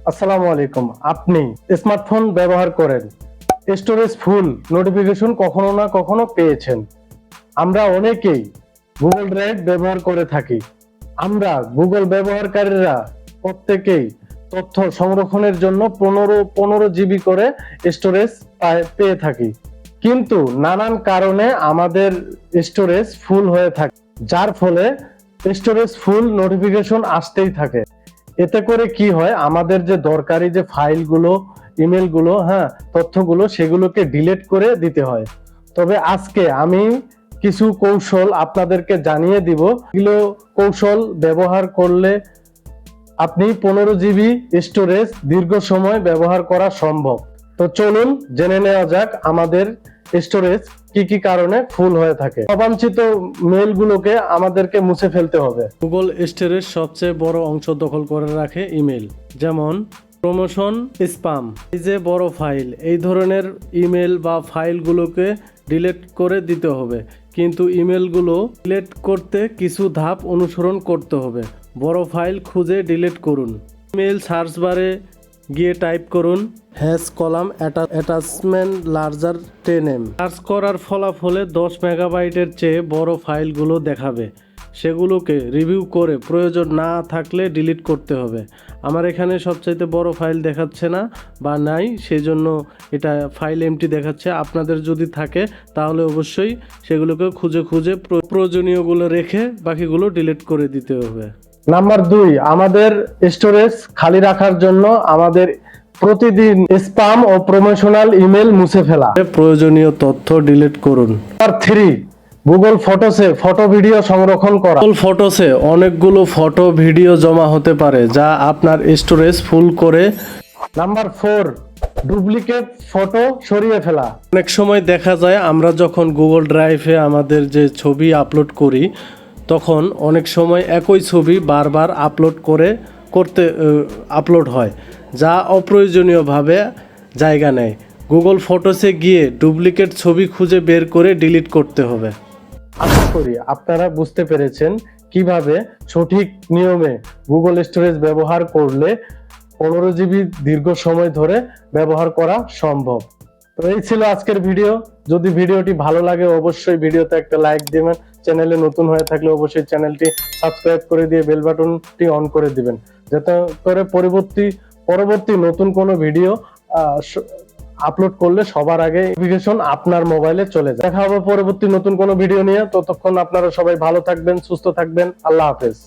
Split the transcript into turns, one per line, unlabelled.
আসসালামু আলাইকুম। আপনি স্মার্টফোন ব্যবহার করেন, স্টোরেজ ফুল নোটিফিকেশন কখনো না কখনো পেয়েছেন। আমরা অনেকেই গুগল ড্রাইভ ব্যবহার করে থাকি। আমরা গুগল ব্যবহারকারীরা প্রত্যেকেই তথ্য সংরক্ষণের জন্য পনেরো জিবি করে স্টোরেজ পেয়ে থাকি, কিন্তু নানান কারণে আমাদের স্টোরেজ ফুল হয়ে থাকে, যার ফলে স্টোরেজ ফুল নোটিফিকেশন আসতেই থাকে। এতে করে কি হয়, আমাদের যে দরকারি যে ফাইলগুলো, ইমেলগুলো, তথ্যগুলো, সেগুলোকে ডিলিট করে দিতে হয়। তবে আজকে আমি কিছু কৌশল আপনাদেরকে জানিয়ে দিব। এগুলো কৌশল ব্যবহার করলে আপনি 15 জিবি স্টোরেজ দীর্ঘ সময় ব্যবহার করা সম্ভব। তো চলুন জেনে নেওয়া যাক আমাদের স্টোরেজ কি কি কারণে ফুল হয়ে থাকে। অবাঞ্ছিত মেইলগুলোকে আমাদেরকে মুছে ফেলতে হবে। গুগল স্টোরেজ সবচেয়ে বড় অংশ দখল করে রাখে ইমেল, যেমন প্রমোশন, স্প্যাম। এই যে বড় ফাইল, এই ধরনের ইমেল বা ফাইলগুলোকে ডিলিট করে দিতে হবে, কিন্তু ইমেলগুলো ডিলিট করতে কিছু ধাপ অনুসরণ করতে হবে। বড় ফাইল খুঁজে ডিলিট করুন। ইমেল সার্চ বারে গিয়ে টাইপ করুন column attachment larger 10M। Search করার ফলাফলে 10 মেগাবাইটের চেয়ে বড় ফাইলগুলো দেখাবে। সেগুলোকে রিভিউ করে প্রয়োজন না থাকলে ডিলিট করতে হবে। আমার এখানে সবচাইতে বড় ফাইল দেখাচ্ছে না বা নাই, সেই জন্য এটা ফাইল এমটি দেখাচ্ছে। আপনাদের যদি থাকে তাহলে অবশ্যই সেগুলোকে খুঁজে খুঁজে প্রয়োজনীয়গুলো রেখে বাকিগুলো ডিলিট করে দিতে হবে। নাম্বার 2, আমাদের স্টোরেজ খালি রাখার জন্য আমাদের প্রতিদিন স্প্যাম ও প্রমোশনাল ইমেল মুছে ফেলা। প্রয়োজনীয় তথ্য ডিলিট করুন। নাম্বার 3, গুগল ফটোসে ফটো ভিডিও সংরক্ষণ করা। গুগল ফটোসে অনেকগুলো ফটো ভিডিও জমা হতে পারে, যা আপনার স্টোরেজ ফুল করে। নাম্বার 4, ডুপ্লিকেট ফটো সরিয়ে ফেলা। অনেক সময় দেখা যায় আমরা যখন গুগল ড্রাইভে আমাদের যে ছবি আপলোড করি, তখন অনেক সময় একই ছবি বারবার আপলোড হয়, যা অপ্রয়োজনীয়ভাবে জায়গা নেয়। গুগল ফটোসে গিয়ে ডুপ্লিকেট ছবি খুঁজে বের করে ডিলিট করতে হবে। আশা করি আপনারা বুঝতে পেরেছেন কিভাবে সঠিক নিয়মে গুগল স্টোরেজ ব্যবহার করলে 15 জিবি দীর্ঘ সময় ধরে ব্যবহার করা সম্ভব। তো এই ছিল আজকের ভিডিও। যদি ভিডিওটি ভালো লাগে অবশ্যই ভিডিওতে একটা লাইক দিবেন। চ্যানেলে নতুন হয়ে থাকলে অবশ্যই চ্যানেলটি সাবস্ক্রাইব করে দিয়ে বেল বাটনটি অন করে দিবেন, যাতে করে পরবর্তী নতুন কোনো ভিডিও আপলোড করলে সবার আগে নোটিফিকেশন আপনার মোবাইলে চলে যায়। দেখা হবে পরবর্তী নতুন কোনো ভিডিও নিয়ে। ততক্ষণ আপনারা সবাই ভালো থাকবেন, সুস্থ থাকবেন। আল্লাহ হাফেজ।